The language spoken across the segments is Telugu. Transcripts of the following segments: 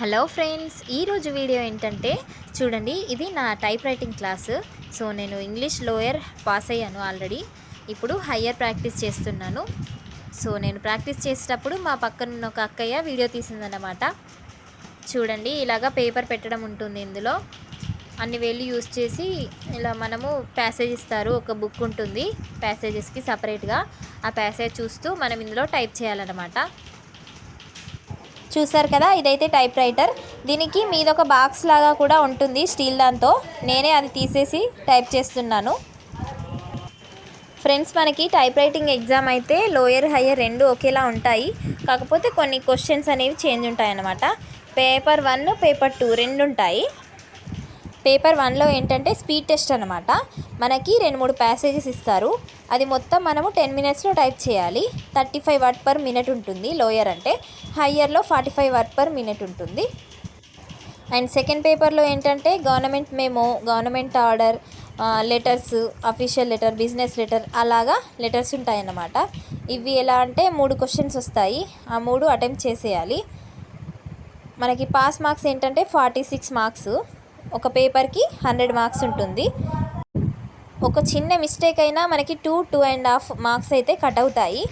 హలో ఫ్రెండ్స్, ఈరోజు వీడియో ఏంటంటే చూడండి, ఇది నా టైప్ రైటింగ్ క్లాస్. సో నేను ఇంగ్లీష్ లోయర్ పాస్ అయ్యాను ఆల్రెడీ. ఇప్పుడు హయ్యర్ ప్రాక్టీస్ చేస్తున్నాను. సో నేను ప్రాక్టీస్ చేసేటప్పుడు మా పక్కన ఉన్న ఒక అక్కయ్య వీడియో తీసిందన్నమాట. చూడండి, ఇలాగా పేపర్ పెట్టడం ఉంటుంది. ఇందులో అన్ని వేళ్ళు యూస్ చేసి ఇలా మనము ప్యాసేజ్ ఇస్తారు. ఒక బుక్ ఉంటుంది ప్యాసేజెస్కి సపరేట్గా. ఆ ప్యాసేజ్ చూస్తూ మనం ఇందులో టైప్ చేయాలన్నమాట. చూసారు కదా, ఇదైతే టైప్ రైటర్. దీనికి మీద ఒక బాక్స్ లాగా కూడా ఉంటుంది స్టీల్ దాంతో. నేనే అది తీసేసి టైప్ చేస్తున్నాను. ఫ్రెండ్స్, మనకి టైప్ రైటింగ్ ఎగ్జామ్ అయితే లోయర్ హయ్యర్ రెండు ఒకేలా ఉంటాయి. కాకపోతే కొన్ని క్వశ్చన్స్ అనేవి చేంజ్ ఉంటాయి అన్నమాట. పేపర్ 1 పేపర్ 2 రెండు ఉంటాయి. పేపర్ 1లో ఏంటంటే స్పీడ్ టెస్ట్ అనమాట. మనకి 2-3 ప్యాసేజెస్ ఇస్తారు. అది మొత్తం మనము 10 మినిట్స్లో టైప్ చేయాలి. 35 వర్డ్ పర్ మినిట్ ఉంటుంది లోయర్ అంటే. హయ్యర్లో 45 వర్డ్ పర్ మినిట్ ఉంటుంది. అండ్ సెకండ్ పేపర్లో ఏంటంటే government memo, government order, letters, official letter, business letter, అలాగా లెటర్స్ ఉంటాయన్నమాట. ఇవి ఎలా అంటే 3 క్వశ్చన్స్ వస్తాయి. ఆ 3 అటెంప్ట్ చేసేయాలి. మనకి పాస్ మార్క్స్ ఏంటంటే 46 మార్క్స్. ఒక పేపర్కి 100 మార్క్స్ ఉంటుంది. ఒక చిన్న మిస్టేక్ అయినా మనకి 2.5 మార్క్స్ అయితే కట్ అవుతాయి.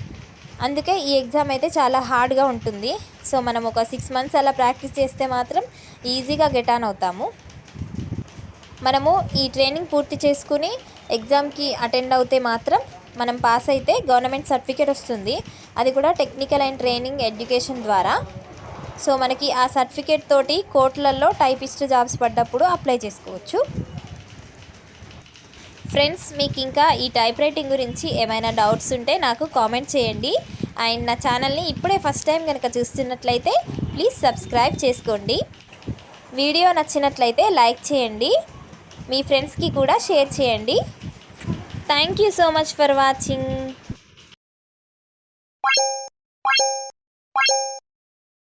అందుకే ఈ ఎగ్జామ్ అయితే చాలా హార్డ్గా ఉంటుంది. సో మనం ఒక 6 మంత్స్ అలా ప్రాక్టీస్ చేస్తే మాత్రం ఈజీగా గెట్ ఆన్ అవుతాము. మనము ఈ ట్రైనింగ్ పూర్తి చేసుకుని ఎగ్జామ్కి అటెండ్ అవుతే మాత్రం మనం పాస్ అయితే గవర్నమెంట్ సర్టిఫికేట్ వస్తుంది. అది కూడా టెక్నికల్ అండ్ ట్రైనింగ్ ఎడ్యుకేషన్ ద్వారా. సో మనకి ఆ సర్టిఫికేట్ తోటి కోర్టులలో టైపిస్ట్ జాబ్స్ పడ్డప్పుడు అప్లై చేసుకోవచ్చు. ఫ్రెండ్స్, మీకు ఇంకా ఈ టైప్ రైటింగ్ గురించి ఏమైనా డౌట్స్ ఉంటే నాకు కామెంట్ చేయండి. అండ్ నా ఛానల్ని ఇప్పుడే ఫస్ట్ టైం కనుక చూస్తున్నట్లయితే ప్లీజ్ సబ్స్క్రైబ్ చేసుకోండి. వీడియో నచ్చినట్లయితే లైక్ చేయండి. మీ ఫ్రెండ్స్కి కూడా షేర్ చేయండి. Thank you so much for watching.